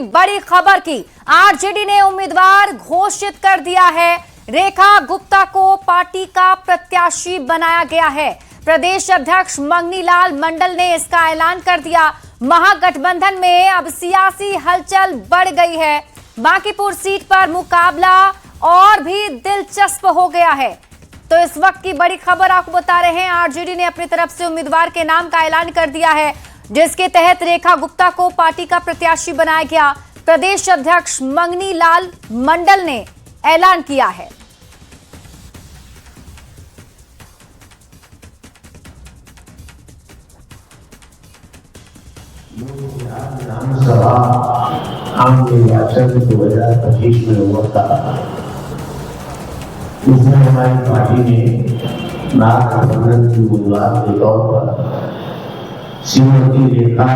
बड़ी खबर की। आरजेडी ने उम्मीदवार घोषित कर दिया है। रेखा गुप्ता को पार्टी का प्रत्याशी बनाया गया है। प्रदेश अध्यक्ष मंगनी लाल मंडल ने इसका ऐलान कर दिया। महागठबंधन में अब सियासी हलचल बढ़ गई है। बांकीपुर सीट पर मुकाबला और भी दिलचस्प हो गया है। तो इस वक्त की बड़ी खबर आपको बता रहे हैं, आरजेडी ने अपनी तरफ से उम्मीदवार के नाम का ऐलान कर दिया है, जिसके तहत रेखा गुप्ता को पार्टी का प्रत्याशी बनाया गया। प्रदेश अध्यक्ष मंगनी लाल मंडल ने ऐलान किया है। विधानसभा आम निर्वाचन 2025 में हुआ था, उसमें हमारी पार्टी ने महागठबंधन की उम्मीदवार के तौर पर श्रीमती रेखा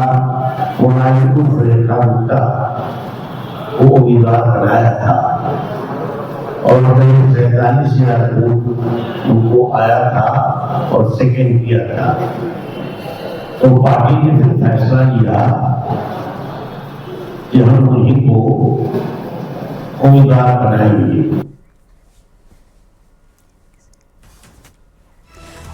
गुप्ता को उम्मीदवार बनाया था और 43,000 वोट उनको आया था और सेकेंड किया था। तो पार्टी ने फिर फैसला लिया कि हम उन्हीं को उम्मीदवार बनाएंगे।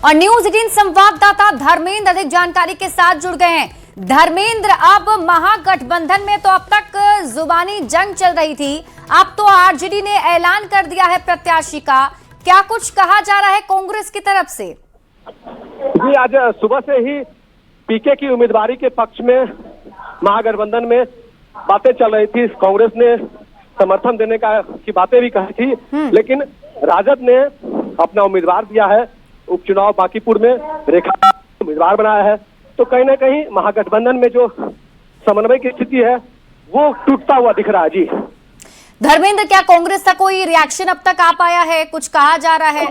और न्यूज 18 संवाददाता धर्मेंद्र अधिक जानकारी के साथ जुड़ गए हैं। धर्मेंद्र, अब महागठबंधन में तो अब तक जुबानी जंग चल रही थी, अब तो आरजेडी ने ऐलान कर दिया है प्रत्याशी का। क्या कुछ कहा जा रहा है कांग्रेस की तरफ से? जी, आज सुबह से ही पीके की उम्मीदवारी के पक्ष में महागठबंधन में बातें चल रही थी। कांग्रेस ने समर्थन देने की बातें भी कही थी, लेकिन राजद ने अपना उम्मीदवार दिया है। उपचुनाव बांकीपुर में रेखा उम्मीदवार बनाया है। तो कहीं ना कहीं महागठबंधन में जो समन्वय की स्थिति है वो टूटता हुआ दिख रहा है। जी धर्मेंद्र, क्या कांग्रेस का कोई रिएक्शन अब तक आ पाया है? कुछ कहा जा रहा है?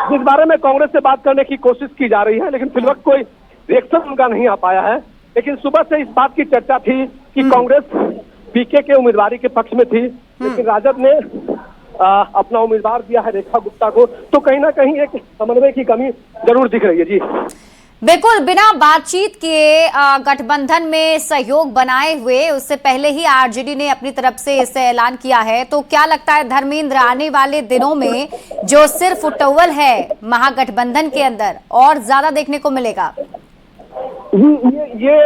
इस बारे में कांग्रेस से बात करने की कोशिश की जा रही है, लेकिन फिल वक्त कोई रिएक्शन उनका नहीं आ पाया है। लेकिन सुबह से इस बात की चर्चा थी कि कांग्रेस पीके के उम्मीदवारी के पक्ष में थी, लेकिन राजद ने अपना उम्मीदवार दिया है रेखा गुप्ता को। तो कहीं ना कहीं एक समन्वय की कमी जरूर दिख रही है। जी बिल्कुल, बिना बातचीत के गठबंधन में सहयोग बनाए हुए उससे पहले ही आरजेडी ने अपनी तरफ से इसे ऐलान किया है। तो क्या लगता है धर्मेंद्र, आने वाले दिनों में जो सिर्फ उटव्वल है महागठबंधन के अंदर और ज्यादा देखने को मिलेगा? ये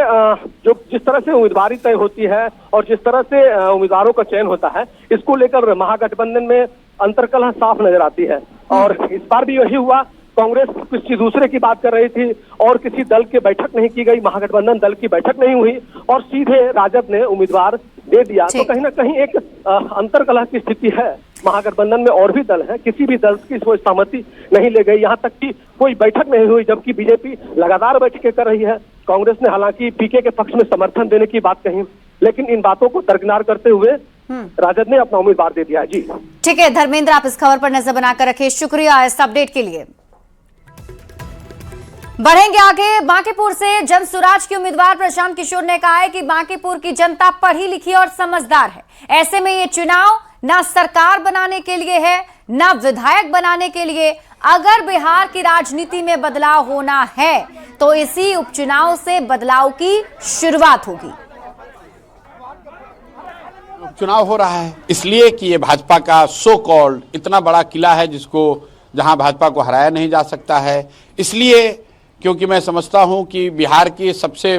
जो जिस तरह से उम्मीदवारी तय होती है और जिस तरह से उम्मीदवारों का चयन होता है, इसको लेकर महागठबंधन में अंतर्कलह साफ नजर आती है। और इस बार भी यही हुआ। कांग्रेस किसी दूसरे की बात कर रही थी और किसी दल की बैठक नहीं की गई, महागठबंधन दल की बैठक नहीं हुई और सीधे राजद ने उम्मीदवार दे दिया। तो कहीं ना कहीं एक अंतर्कलह की स्थिति है। महागठबंधन में और भी दल हैं, किसी भी दल की कोई सहमति नहीं ले गई, यहाँ तक कि कोई बैठक नहीं हुई, जबकि बीजेपी लगातार बैठकें कर रही है। कांग्रेस ने हालांकि पीके के पक्ष में समर्थन देने की बात कही, लेकिन इन बातों को दरकिनार करते हुए राजद ने अपना उम्मीदवार दे दिया है। जी ठीक है धर्मेंद्र, आप इस खबर पर नजर बनाकर रखिए। शुक्रिया इस अपडेट के लिए। बढ़ेंगे आगे। बांकीपुर से जन स्वराज के उम्मीदवार प्रशांत किशोर ने कहा है कि बांकीपुर की जनता पढ़ी लिखी और समझदार है। ऐसे में ये चुनाव ना सरकार बनाने के लिए है, ना विधायक बनाने के लिए। अगर बिहार की राजनीति में बदलाव होना है तो इसी उपचुनाव से बदलाव की शुरुआत होगी। उपचुनाव हो रहा है इसलिए कि ये भाजपा का सो कॉल्ड इतना बड़ा किला है जिसको जहां भाजपा को हराया नहीं जा सकता है। इसलिए क्योंकि मैं समझता हूं कि बिहार के सबसे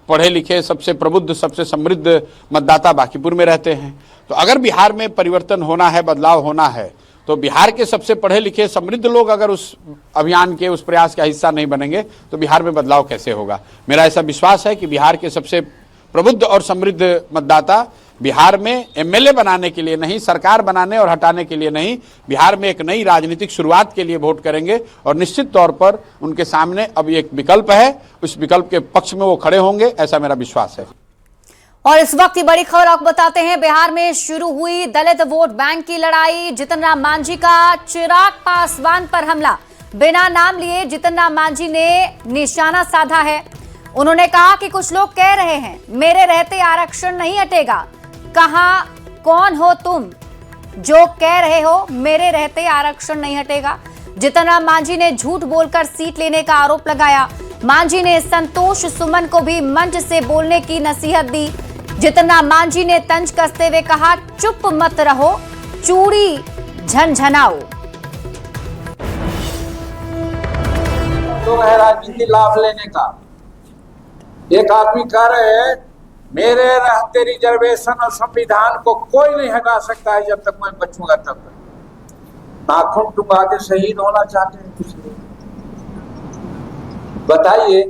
पढ़े लिखे, सबसे प्रबुद्ध, सबसे समृद्ध मतदाता बांकीपुर में रहते हैं। तो अगर बिहार में परिवर्तन होना है, बदलाव होना है, तो बिहार के सबसे पढ़े लिखे समृद्ध लोग अगर उस अभियान के, उस प्रयास का हिस्सा नहीं बनेंगे तो बिहार में बदलाव कैसे होगा। मेरा ऐसा विश्वास है कि बिहार के सबसे प्रबुद्ध और समृद्ध मतदाता बिहार में एमएलए बनाने के लिए नहीं, सरकार बनाने और हटाने के लिए नहीं, बिहार में एक नई राजनीतिक शुरुआत के लिए वोट करेंगे। और निश्चित तौर पर उनके सामने अब एक विकल्प है, उस विकल्प के पक्ष में वो खड़े होंगे, ऐसा मेरा विश्वास है। और इस वक्त की बड़ी खबर आपको बताते हैं। बिहार में शुरू हुई दलित वोट बैंक की लड़ाई। जीतन राम मांझी का चिराग पासवान पर हमला। बिना नाम लिए जीतन राम मांझी ने निशाना साधा है। उन्होंने कहा कि कुछ लोग कह रहे हैं मेरे रहते आरक्षण नहीं हटेगा। कहा, कौन हो तुम जो कह रहे हो मेरे रहते आरक्षण नहीं हटेगा? जीतन राम मांझी ने झूठ बोलकर सीट लेने का आरोप लगाया। मांझी ने संतोष सुमन को भी मंच से बोलने की नसीहत दी। जीतन राम मांझी ने तंज कसते हुए कहा, चुप मत रहो, चूड़ी झनझनाओ। तो है राजनीति लाभ लेने का। एक आदमी कह रहे हैं मेरे रहते रिजर्वेशन और संविधान को कोई नहीं हटा सकता है जब तक मैं बचूंगा तब तक। नाखून टुका के शहीद होना चाहते हैं कुछ लोग। बताइए,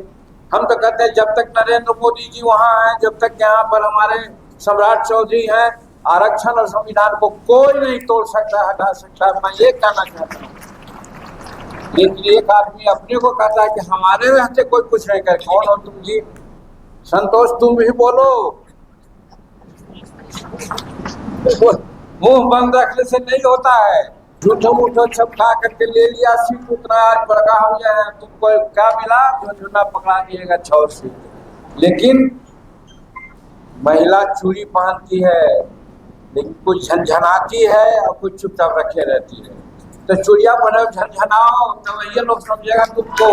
हम तो कहते हैं जब तक नरेंद्र मोदी जी वहां हैं, जब तक यहाँ पर हमारे सम्राट चौधरी हैं, आरक्षण और संविधान को कोई नहीं तोड़ सकता, हटा सकता। मैं ये कहना चाहता हूँ। लेकिन एक आदमी अपने को कहता है कि हमारे रहते कोई कुछ नहीं करे। कौन हो तुम जी? संतोष, तुम भी बोलो। मुंह बंद रखने से नहीं होता है। झूठो मूठो छपका करके ले लिया सीट, उतना आज बड़का हो गया है। तुमको क्या मिला? झुनझुना पकड़ा दिएगा 6 सीट। लेकिन महिला चूड़ी पहनती है, लेकिन कुछ झनझनाती है और कुछ चुपचाप रखे रहती है। तो चूड़िया पहनो, झनझनाओ, तो ये लोग समझेगा तुमको।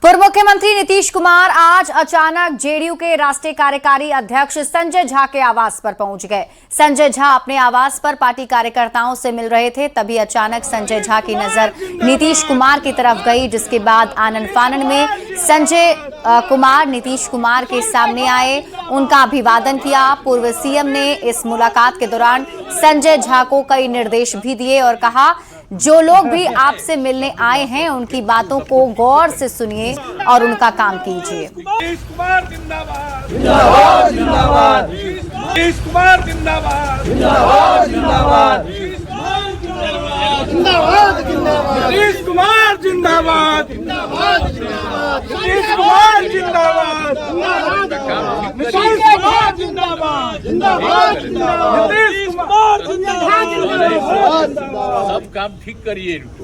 पूर्व मुख्यमंत्री नीतीश कुमार आज अचानक जेडीयू के राष्ट्रीय कार्यकारी अध्यक्ष संजय झा के आवास पर पहुंच गए। संजय झा अपने आवास पर पार्टी कार्यकर्ताओं से मिल रहे थे, तभी अचानक संजय झा की नजर नीतीश कुमार की तरफ गई, जिसके बाद आनन फानन में संजय कुमार नीतीश कुमार के सामने आए, उनका अभिवादन किया। पूर्व सीएम ने इस मुलाकात के दौरान संजय झा को कई निर्देश भी दिए और कहा, जो लोग भी आपसे मिलने आए हैं उनकी बातों को गौर से सुनिए और उनका काम कीजिए। नीतीश कुमार जिंदाबाद, जिंदाबाद, जिंदाबाद, नीतीश कुमार जिंदाबाद, जिंदाबाद, जिंदाबाद, जिंदाबाद, जिंदाबाद, नीतीश कुमार जिंदाबाद, जिंदाबाद, जिंदाबाद, नीतीश कुमार जिंदाबाद, नीतीश कुमार जिंदाबाद, जिंदाबाद, जिंदाबाद, नीतीश कुमार जिंदाबाद। सब काम ठीक करिए इनको।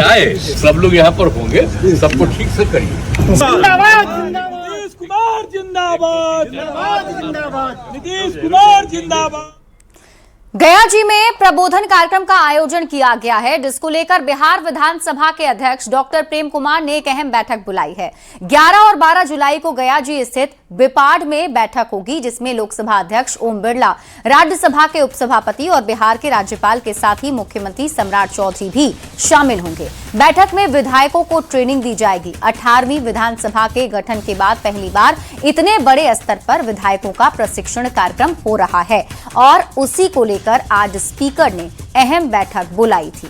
आए सब लोग यहाँ पर होंगे, सबको ठीक से करिए। जिंदाबाद, नीतीश कुमार जिंदाबाद, जिंदाबाद, जिंदाबाद, नीतीश कुमार जिंदाबाद। गया जी में प्रबोधन कार्यक्रम का आयोजन किया गया है, जिसको लेकर बिहार विधानसभा के अध्यक्ष डॉक्टर प्रेम कुमार ने एक अहम बैठक बुलाई है। 11 और 12 जुलाई को गया जी स्थित बिपाड में बैठक होगी, जिसमें लोकसभा अध्यक्ष ओम बिरला, राज्यसभा के उपसभापति और बिहार के राज्यपाल के साथ ही मुख्यमंत्री सम्राट चौधरी भी शामिल होंगे। बैठक में विधायकों को ट्रेनिंग दी जाएगी। 18वीं विधानसभा के गठन के बाद पहली बार इतने बड़े स्तर पर विधायकों का प्रशिक्षण कार्यक्रम हो रहा है और उसी को लेकर आज स्पीकर ने अहम बैठक बुलाई थी।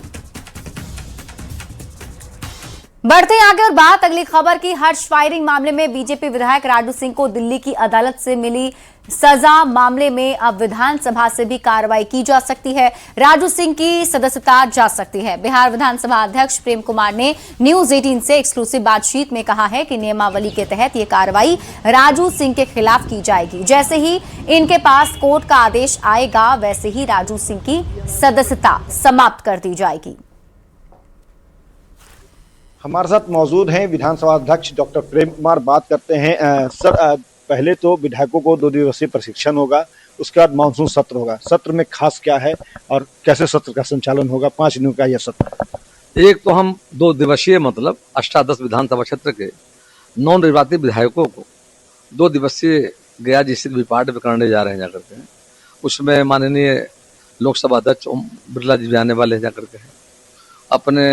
बढ़ते आगे और बात अगली खबर की। हर्ष फायरिंग मामले में बीजेपी विधायक राजू सिंह को दिल्ली की अदालत से मिली सजा मामले में अब विधानसभा से भी कार्रवाई की जा सकती है। राजू सिंह की सदस्यता जा सकती है। बिहार विधानसभा अध्यक्ष प्रेम कुमार ने न्यूज 18 से एक्सक्लूसिव बातचीत में कहा है कि नियमावली के तहत ये कार्रवाई राजू सिंह के खिलाफ की जाएगी। जैसे ही इनके पास कोर्ट का आदेश आएगा, वैसे ही राजू सिंह की सदस्यता समाप्त कर दी जाएगी। हमारे साथ मौजूद हैं विधानसभा अध्यक्ष डॉक्टर प्रेम कुमार। बात करते हैं सर, पहले तो विधायकों को 2 दिवसीय प्रशिक्षण होगा, उसके बाद मानसून सत्र होगा। सत्र में खास क्या है और कैसे सत्र का संचालन होगा? 5 दिनों का यह सत्र। एक तो हम 2 दिवसीय मतलब अष्टादश विधानसभा क्षेत्र के नौ निर्वाचित विधायकों को 2 दिवसीय गया जी स्थित विपाड में करने जा रहे हैं जाकर के। उसमें माननीय लोकसभा अध्यक्ष ओम बिरला जी भी आने वाले हैं जाकर के। अपने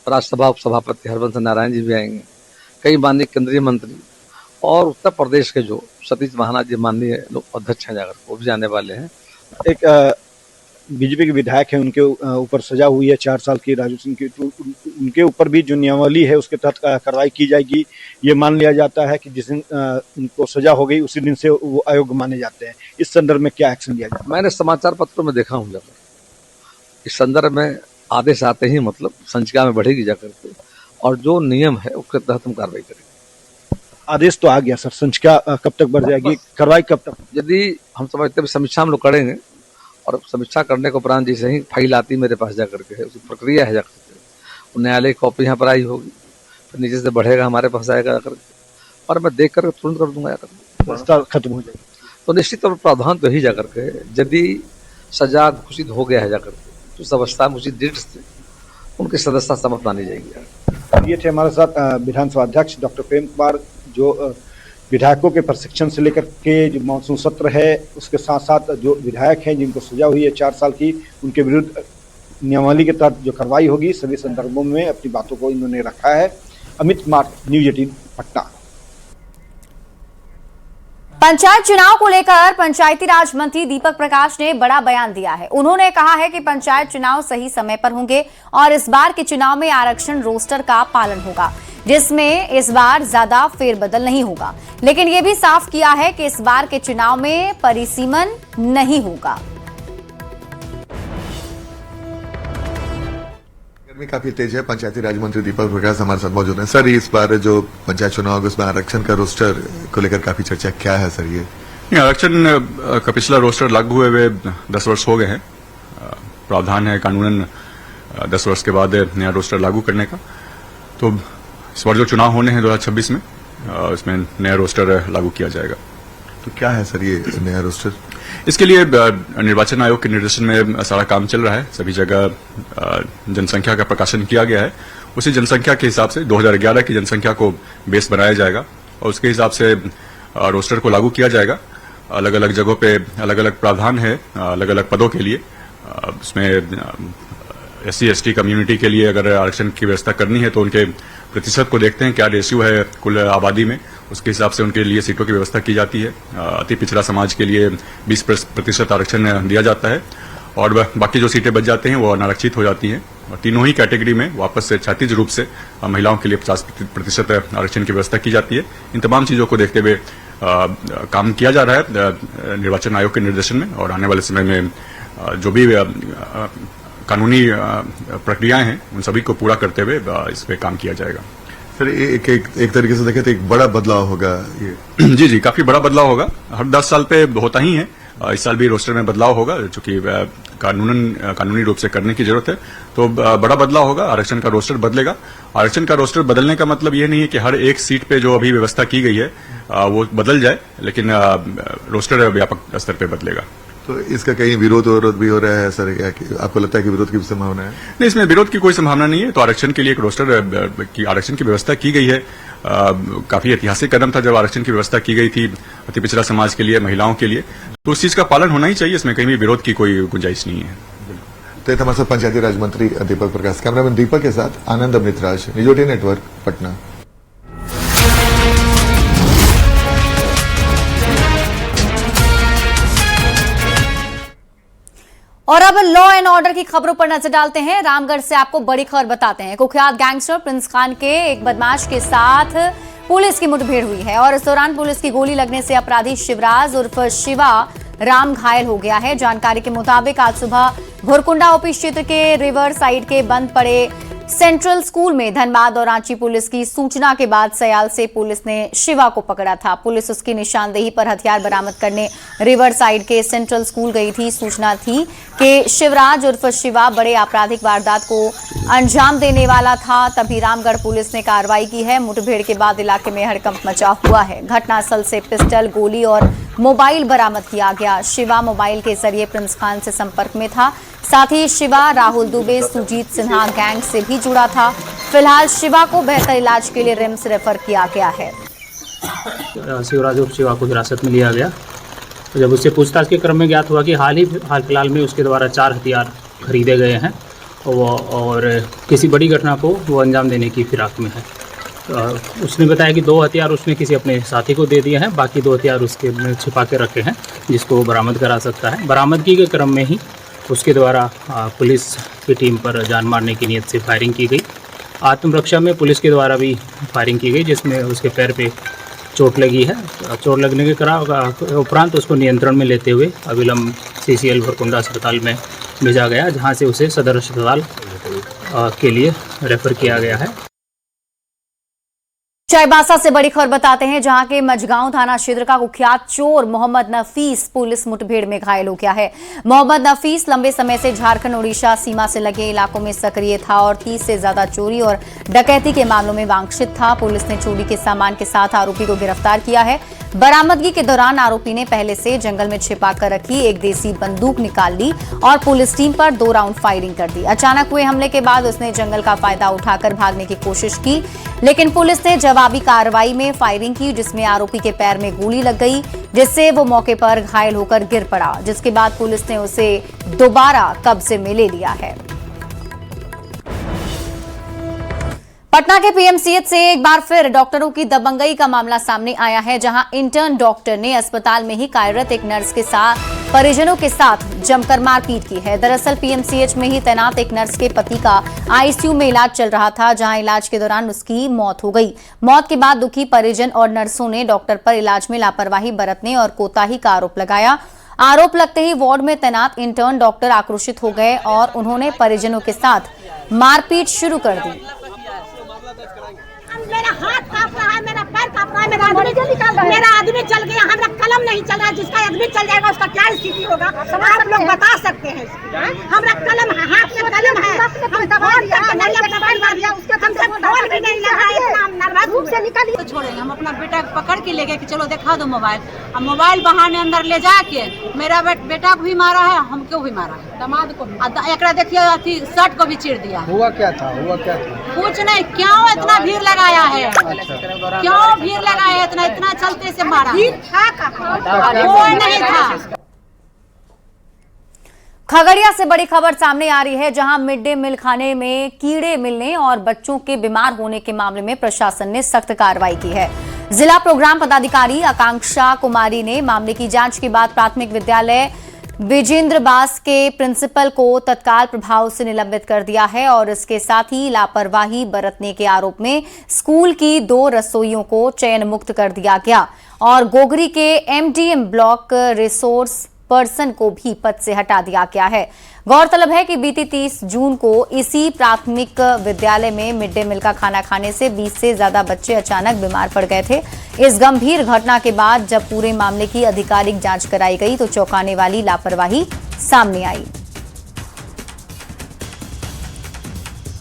राज्यसभा उपसभापति हरवंश नारायण जी भी आएंगे। कई माननीय केंद्रीय मंत्री और उत्तर प्रदेश के जो सतीश महाना जी माननीय अध्यक्ष हैं जाकर वो भी आने वाले हैं। एक बीजेपी के विधायक हैं, उनके ऊपर सजा हुई है 4 साल की राजू सिंह की, तो उनके ऊपर भी जो नियमावली है उसके तहत कार्रवाई की जाएगी। ये मान लिया जाता है कि जिस दिन उनको सजा हो गई उसी दिन से वो अयोग्य माने जाते हैं। इस संदर्भ में क्या एक्शन लिया जाए? मैंने समाचार पत्रों में देखा हूँ जाकर, इस संदर्भ में आदेश आते ही मतलब संचिका में बढ़ेगी जाकर के, और जो नियम है उसके तहत हम कार्रवाई करेंगे। आदेश तो आ गया सर, संचिका कब तक बढ़ जाएगी, कार्रवाई कब तक? यदि हम समझते हैं समीक्षा हम लोग करेंगे, और समीक्षा करने के उपरांत जैसे ही फाइल आती मेरे पास जाकर के है, उसकी प्रक्रिया है जाकर के, न्यायालय की कॉपी यहाँ पर आई होगी, फिर नीचे से बढ़ेगा हमारे पास आएगा जाकर के, और मैं देख कर तुरंत कर दूंगा जाकर खत्म हो जाएगी। तो निश्चित तौर पर प्रावधान तो ही जाकर के, यदि सजा घोषित हो गया है जाकर के तो उस अवस्था में उसी डेट से उनकी सदस्यता समाप्त मानी जाएगी। ये थे हमारे साथ विधानसभा अध्यक्ष डॉक्टर प्रेम कुमार, जो विधायकों के प्रशिक्षण से लेकर के जो मानसून सत्र है, उसके साथ साथ जो विधायक हैं जिनको सजा हुई है 4 साल की, उनके विरुद्ध नियमावली के तहत जो कार्रवाई होगी, सभी संदर्भों में अपनी बातों को इन्होंने रखा है। अमित कुमार, न्यूज 18 पटना। पंचायत चुनाव को लेकर पंचायती राज मंत्री दीपक प्रकाश ने बड़ा बयान दिया है। उन्होंने कहा है कि पंचायत चुनाव सही समय पर होंगे और इस बार के चुनाव में आरक्षण रोस्टर का पालन होगा, जिसमें इस बार ज्यादा फेरबदल नहीं होगा। लेकिन यह भी साफ किया है कि इस बार के चुनाव में परिसीमन नहीं होगा। गर्मी काफी तेज है। पंचायती राज मंत्री दीपक प्रकाश हमारे साथ मौजूद हैं। सर, इस बार जो पंचायत चुनाव होगा उसमें आरक्षण का रोस्टर को लेकर काफी चर्चा, क्या है सर ये? आरक्षण का पिछला रोस्टर लागू हुए 10 वर्ष हो गए हैं। प्रावधान है कानूनन 10 वर्ष के बाद नया रोस्टर लागू करने का। तो इस बार जो चुनाव होने हैं 2026 में, उसमें नया रोस्टर लागू किया जाएगा। तो क्या है सर ये नया रोस्टर? इसके लिए निर्वाचन आयोग के निर्देशन में सारा काम चल रहा है। सभी जगह जनसंख्या का प्रकाशन किया गया है। उसी जनसंख्या के हिसाब से 2011 की जनसंख्या को बेस बनाया जाएगा और उसके हिसाब से रोस्टर को लागू किया जाएगा। अलग अलग जगहों पे अलग अलग प्रावधान है अलग अलग पदों के लिए। उसमें SC ST कम्युनिटी के लिए अगर आरक्षण की व्यवस्था करनी है तो उनके प्रतिशत को देखते हैं, क्या रेशियो है कुल आबादी में, उसके हिसाब से उनके लिए सीटों की व्यवस्था की जाती है। अति पिछड़ा समाज के लिए 20% आरक्षण दिया जाता है और बाकी जो सीटें बच जाते हैं वो अनारक्षित हो जाती हैं। और तीनों ही कैटेगरी में वापस से क्षैतिज रूप से महिलाओं के लिए 50% आरक्षण की व्यवस्था की जाती है। इन तमाम चीजों को देखते हुए काम किया जा रहा है निर्वाचन आयोग के निर्देशन में और आने वाले समय में जो भी कानूनी प्रक्रियाएं हैं उन सभी को पूरा करते हुए इस पे काम किया जाएगा। सर, एक तरीके से देखें तो एक बड़ा बदलाव होगा ये। जी, काफी बड़ा बदलाव होगा। हर 10 साल पे होता ही है। इस साल भी रोस्टर में बदलाव होगा, चूंकि कानूनी रूप से करने की जरूरत है। तो बड़ा बदलाव होगा। आरक्षण का रोस्टर बदलेगा। आरक्षण का रोस्टर बदलने का मतलब ये नहीं है कि हर एक सीट पे जो अभी व्यवस्था की गई है वो बदल जाए, लेकिन रोस्टर व्यापक स्तर पे बदलेगा। तो इसका कहीं विरोध भी हो रहा है सर? क्या आपको लगता है कि विरोध की संभावना है? नहीं, इसमें विरोध की कोई संभावना नहीं है। तो आरक्षण के लिए एक रोस्टर की आरक्षण की व्यवस्था की गई है। काफी ऐतिहासिक कदम था जब आरक्षण की व्यवस्था की गई थी अति पिछड़ा समाज के लिए, महिलाओं के लिए। तो उस चीज का पालन होना ही चाहिए। इसमें कहीं भी विरोध की कोई गुंजाइश नहीं है। तो हमारे साथ पंचायती राज मंत्री दीपक प्रकाश। कैमरामैन दीपक के साथ आनंद अमृतराज, न्यूज 18 नेटवर्क, पटना। और अब लॉ एंड ऑर्डर की खबरों पर नजर डालते हैं। रामगढ़ से आपको बड़ी खबर बताते हैं। कुख्यात गैंगस्टर प्रिंस खान के एक बदमाश के साथ पुलिस की मुठभेड़ हुई है और इस दौरान पुलिस की गोली लगने से अपराधी शिवराज उर्फ शिवा राम घायल हो गया है। जानकारी के मुताबिक आज सुबह भुरकुंडा ओपी क्षेत्र के रिवर साइड के बंद पड़े सेंट्रल स्कूल में धनबाद और रांची पुलिस की सूचना के बाद सयाल से पुलिस ने शिवा को पकड़ा था। पुलिस उसकी निशानदेही पर हथियार बरामद करने रिवर साइड के सेंट्रल स्कूल गई थी। सूचना थी कि शिवराज उर्फ शिवा बड़े आपराधिक वारदात को अंजाम देने वाला था। तभी रामगढ़ पुलिस ने कार्रवाई की है। मुठभेड़ के बाद इलाके में हड़कंप मचा हुआ है। घटनास्थल से पिस्टल, गोली और मोबाइल बरामद किया गया। शिवा मोबाइल के जरिए प्रिंस खान से संपर्क में था। साथ ही शिवा राहुल दुबे, सुजीत सिन्हा गैंग से भी जुड़ा था। फिलहाल शिवा को बेहतर इलाज के लिए रिम्स रेफर किया गया है। शिवराज उर्फ शिवा को हिरासत में लिया गया। तो जब उससे पूछताछ के क्रम में ज्ञात हुआ कि हाल फिलहाल में उसके द्वारा 4 हथियार खरीदे गए हैं और किसी बड़ी घटना को वो अंजाम देने की फिराक में है। उसने बताया कि 2 हथियार उसने किसी अपने साथी को दे दिए हैं, बाकी 2 हथियार उसके में छिपा के रखे हैं जिसको वो बरामद करा सकता है। बरामदगी के क्रम में ही उसके द्वारा पुलिस की टीम पर जान मारने की नीयत से फायरिंग की गई। आत्मरक्षा में पुलिस के द्वारा भी फायरिंग की गई जिसमें उसके पैर पे चोट लगी है। चोट लगने के उपरांत उसको नियंत्रण में लेते हुए अविलंब CCL भुरकुंडा अस्पताल में भेजा गया, जहां से उसे सदर अस्पताल के लिए रेफर किया गया है। चाईबासा से बड़ी खबर बताते हैं, जहां के मझगांव थाना क्षेत्र का कुख्यात चोर मोहम्मद नफीस पुलिस मुठभेड़ में घायल हो गया है। मोहम्मद नफीस लंबे समय से झारखंड ओडिशा सीमा से लगे इलाकों में सक्रिय था और 30 से ज्यादा चोरी और डकैती के मामलों में वांछित था। पुलिस ने चोरी के सामान के साथ आरोपी को गिरफ्तार किया है। बरामदगी के दौरान आरोपी ने पहले से जंगल में छिपा कर रखी एक देसी बंदूक निकाल ली और पुलिस टीम पर 2 राउंड फायरिंग कर दी। अचानक हुए हमले के बाद उसने जंगल का फायदा उठाकर भागने की कोशिश की, लेकिन पुलिस ने जवाबी कार्रवाई में फायरिंग की, जिसमें आरोपी के पैर में गोली लग गई, जिससे वो मौके पर घायल होकर गिर पड़ा, जिसके बाद पुलिस ने उसे दोबारा कब्जे में ले लिया है। पटना के पीएमसीएच से एक बार फिर डॉक्टरों की दबंगई का मामला सामने आया है, जहां इंटर्न डॉक्टर ने अस्पताल में ही कार्यरत एक नर्स के साथ परिजनों के साथ जमकर मारपीट की है। दरअसल पीएमसीएच में ही तैनात एक नर्स के पति का आईसीयू में इलाज चल रहा था, जहां इलाज के दौरान उसकी मौत हो गई। मौत के बाद दुखी परिजन और नर्सों ने डॉक्टर पर इलाज में लापरवाही बरतने और कोताही का आरोप लगाया। आरोप लगते ही वार्ड में तैनात इंटर्न डॉक्टर आक्रोशित हो गए और उन्होंने परिजनों के साथ मारपीट शुरू कर दी। मेरा हाथ कांप रहा है, मेरा पैर कांप रहा है, मेरा आदमी चल गया, हमारा कलम नहीं चल रहा है। जिसका आदमी चल जाएगा उसका क्या स्थिति होगा, आप लोग बता सकते हैं। हमारा कलम है, हाथ में कलम है, हम दबाव दिया, हमसे ढोल भी नहीं लगा, इतना नर्वस से निकली। छोड़ेंगे हम अपना बेटा पकड़ के ले गए कि चलो दिखा दो मोबाइल। अब मोबाइल बहाने अंदर ले जाके मेरा बेटा को भी मारा है, हमको भी मारा है, दामाद को भी। एक देखिए शर्ट को भी चीर दिया। हुआ क्या था? कुछ नहीं, क्यों इतना भीड़ लगाया है? क्यों भीड़ लगाया है इतना चलते से मारा? कोई नहीं था। खगड़िया से बड़ी खबर सामने आ रही है, जहां मिड डे मील खाने में कीड़े मिलने और बच्चों के बीमार होने के मामले में प्रशासन ने सख्त कार्रवाई की है। जिला प्रोग्राम पदाधिकारी आकांक्षा कुमारी ने मामले की जांच के बाद प्राथमिक विद्यालय विजेंद्र बास के प्रिंसिपल को तत्काल प्रभाव से निलंबित कर दिया है और इसके साथ ही लापरवाही बरतने के आरोप में स्कूल की 2 रसोइयों को चयन मुक्त कर दिया गया और गोगरी के एमडीएम ब्लॉक रिसोर्स पर्सन को भी पद से हटा दिया गया है। गौरतलब है कि बीती 30 जून को इसी प्राथमिक विद्यालय में मिड डे मील का खाना खाने से 20 से ज्यादा बच्चे अचानक बीमार पड़ गए थे। इस गंभीर घटना के बाद जब पूरे मामले की आधिकारिक जांच कराई गई तो चौंकाने वाली लापरवाही सामने आई।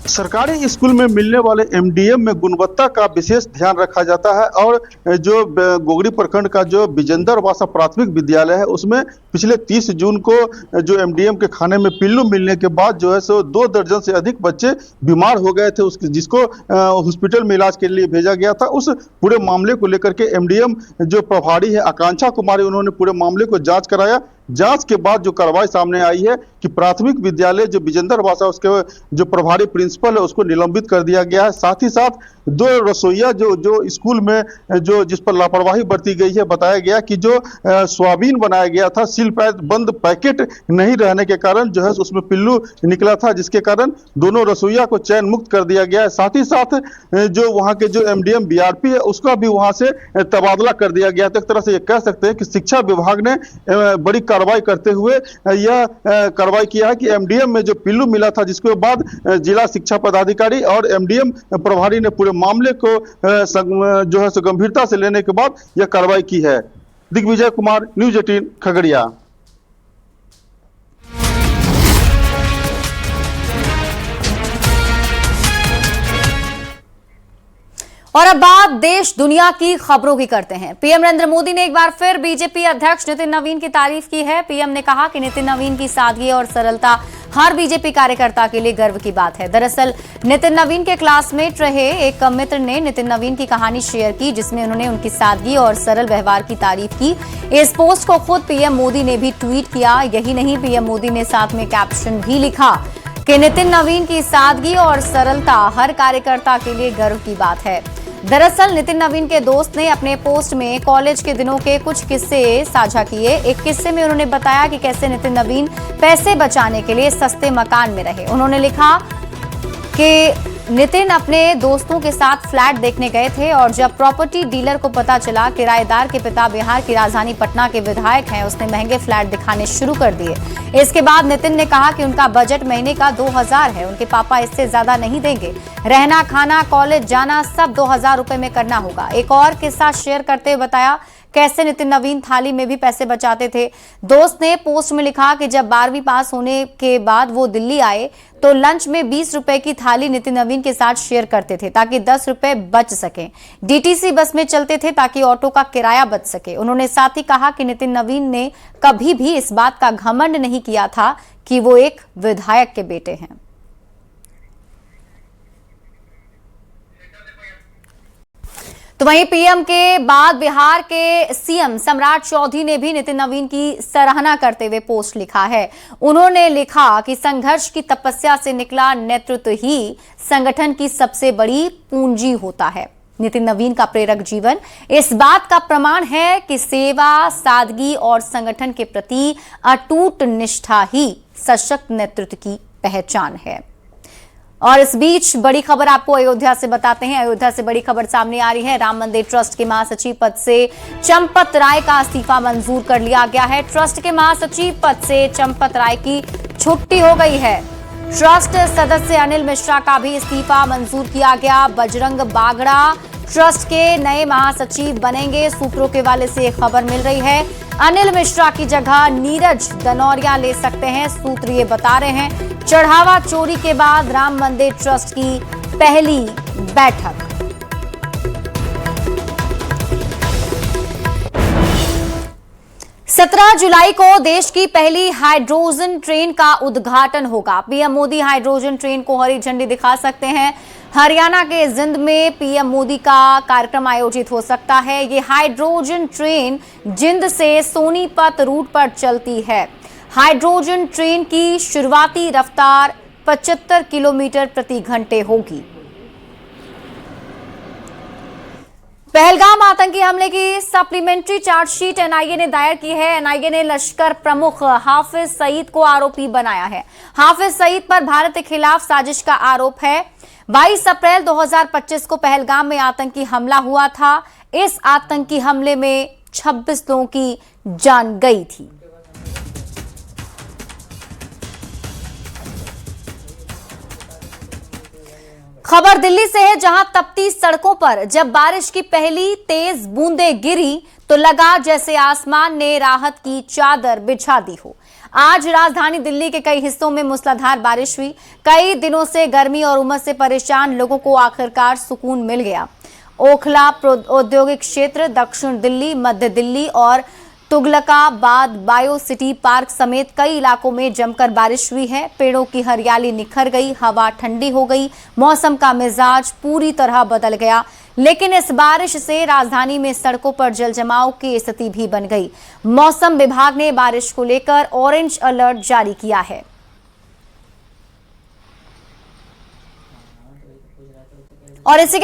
सरकारी स्कूल में मिलने वाले एमडीएम में गुणवत्ता का विशेष ध्यान रखा जाता है और जो गोगरी प्रखंड का जो विजेंद्र वासा प्राथमिक विद्यालय है उसमें पिछले 30 जून को जो एमडीएम के खाने में पिल्लू मिलने के बाद जो है सो 2 दर्जन से अधिक बच्चे बीमार हो गए थे, जिसको हॉस्पिटल में इलाज के लिए भेजा गया था। उस पूरे मामले को लेकर के एमडीएम जो प्रभारी है आकांक्षा कुमारी, उन्होंने पूरे मामले को जांच कराया। जांच के बाद जो कार्रवाई सामने आई है कि प्राथमिक विद्यालय जो विजेंद्र वासा उसके जो प्रभारी प्रिंसिपल है उसको निलंबित कर दिया गया है। साथ ही साथ 2 रसोइया जो स्कूल में जो जिस पर लापरवाही बरती गई है, बताया गया कि जो सोयाबीन बनाया गया था सील बंद पैकेट नहीं रहने के कारण जो है उसमें पिल्लू निकला था, जिसके कारण दोनों रसोइया को चयन मुक्त कर दिया गया है। साथ ही साथ जो वहाँ के जो एमडीएम बीआरपी है उसका भी वहाँ से तबादला कर दिया गया। तो एक तरह से ये कह सकते हैं कि शिक्षा विभाग ने बड़ी कार्रवाई करते हुए यह कार्रवाई किया है कि एमडीएम में जो पिल्लू मिला था, जिसके बाद जिला शिक्षा पदाधिकारी और एमडीएम प्रभारी ने पूरे मामले को जो है गंभीरता से लेने के बाद यह कार्रवाई की है। दिग्विजय कुमार, न्यूज 18 खगड़िया। और अब बात देश दुनिया की खबरों की करते हैं। पीएम नरेंद्र मोदी ने एक बार फिर बीजेपी अध्यक्ष नितिन नवीन की तारीफ की है। पीएम ने कहा कि नितिन नवीन की सादगी और सरलता हर बीजेपी कार्यकर्ता के लिए गर्व की बात है। दरअसल नितिन नवीन के क्लासमेट रहे एक मित्र ने नितिन नवीन की कहानी शेयर की, जिसमें उन्होंने उनकी सादगी और सरल व्यवहार की तारीफ की। इस पोस्ट को खुद पीएम मोदी ने भी ट्वीट किया। यही नहीं, पीएम मोदी ने साथ में कैप्शन भी लिखा कि नितिन नवीन की सादगी और सरलता हर कार्यकर्ता के लिए गर्व की बात है। दरअसल नितिन नवीन के दोस्त ने अपने पोस्ट में कॉलेज के दिनों के कुछ किस्से साझा किए। एक किस्से में उन्होंने बताया कि कैसे नितिन नवीन पैसे बचाने के लिए सस्ते मकान में रहे। उन्होंने लिखा कि नितिन अपने दोस्तों के साथ फ्लैट देखने गए थे और जब प्रॉपर्टी डीलर को पता चला किराएदार के पिता बिहार की राजधानी पटना के विधायक हैं, उसने महंगे फ्लैट दिखाने शुरू कर दिए। इसके बाद नितिन ने कहा कि उनका बजट महीने का 2000 है, उनके पापा इससे ज्यादा नहीं देंगे, रहना खाना कॉलेज जाना सब 2000 रुपए में करना होगा। एक और किस्सा शेयर करते हुए बताया कैसे नितिन नवीन थाली में भी पैसे बचाते थे। दोस्त ने पोस्ट में लिखा कि जब 12वीं पास होने के बाद वो दिल्ली आए तो लंच में 20 रुपए की थाली नितिन नवीन के साथ शेयर करते थे ताकि 10 रुपए बच सकें। डीटीसी बस में चलते थे ताकि ऑटो का किराया बच सके। उन्होंने साथ ही कहा कि नितिन नवीन ने कभी भी इस बात का घमंड नहीं किया था कि वो एक विधायक के बेटे हैं। तो वहीं पीएम के बाद बिहार के सीएम सम्राट चौधरी ने भी नितिन नवीन की सराहना करते हुए पोस्ट लिखा है। उन्होंने लिखा कि संघर्ष की तपस्या से निकला नेतृत्व ही संगठन की सबसे बड़ी पूंजी होता है। नितिन नवीन का प्रेरक जीवन इस बात का प्रमाण है कि सेवा, सादगी और संगठन के प्रति अटूट निष्ठा ही सशक्त नेतृत्व की पहचान है। और इस बीच बड़ी खबर आपको अयोध्या से बताते हैं। अयोध्या से बड़ी खबर सामने आ रही है। राम मंदिर ट्रस्ट के महासचिव पद से चंपत राय का इस्तीफा मंजूर कर लिया गया है। ट्रस्ट के महासचिव पद से चंपत राय की छुट्टी हो गई है। ट्रस्ट सदस्य अनिल मिश्रा का भी इस्तीफा मंजूर किया गया। बजरंग बागड़ा ट्रस्ट के नए महासचिव बनेंगे। सूत्रों के हवाले से खबर मिल रही है। अनिल मिश्रा की जगह नीरज दनौरिया ले सकते हैं। सूत्र ये बता रहे हैं चढ़ावा चोरी के बाद राम मंदिर ट्रस्ट की पहली बैठक। सत्रह जुलाई को देश की पहली हाइड्रोजन ट्रेन का उद्घाटन होगा। पीएम मोदी हाइड्रोजन ट्रेन को हरी झंडी दिखा सकते हैं। हरियाणा के जिंद में पीएम मोदी का कार्यक्रम आयोजित हो सकता है। ये हाइड्रोजन ट्रेन जिंद से सोनीपत रूट पर चलती है। हाइड्रोजन ट्रेन की शुरुआती रफ्तार 75 किलोमीटर प्रति घंटे होगी। पहलगाम आतंकी हमले की सप्लीमेंट्री चार्जशीट एनआईए ने दायर की है। एनआईए ने लश्कर प्रमुख हाफिज सईद को आरोपी बनाया है। हाफिज सईद पर भारत के खिलाफ साजिश का आरोप है। 22 अप्रैल 2025 को पहलगाम में आतंकी हमला हुआ था। इस आतंकी हमले में 26 लोगों की जान गई थी। खबर दिल्ली से है, जहां तपती सड़कों पर जब बारिश की पहली तेज बूंदें गिरी तो लगा जैसे आसमान ने राहत की चादर बिछा दी हो। आज राजधानी दिल्ली के कई हिस्सों में मूसलाधार बारिश हुई। कई दिनों से गर्मी और उमस से परेशान लोगों को आखिरकार सुकून मिल गया। ओखला औद्योगिक क्षेत्र, दक्षिण दिल्ली, मध्य दिल्ली और तुगलकाबाद, बायो सिटी पार्क समेत कई इलाकों में जमकर बारिश हुई है। पेड़ों की हरियाली निखर गई, हवा ठंडी हो गई, मौसम का मिजाज पूरी तरह बदल गया। लेकिन इस बारिश से राजधानी में सड़कों पर जलजमाव की स्थिति भी बन गई। मौसम विभाग ने बारिश को लेकर ऑरेंज अलर्ट जारी किया है। और इसी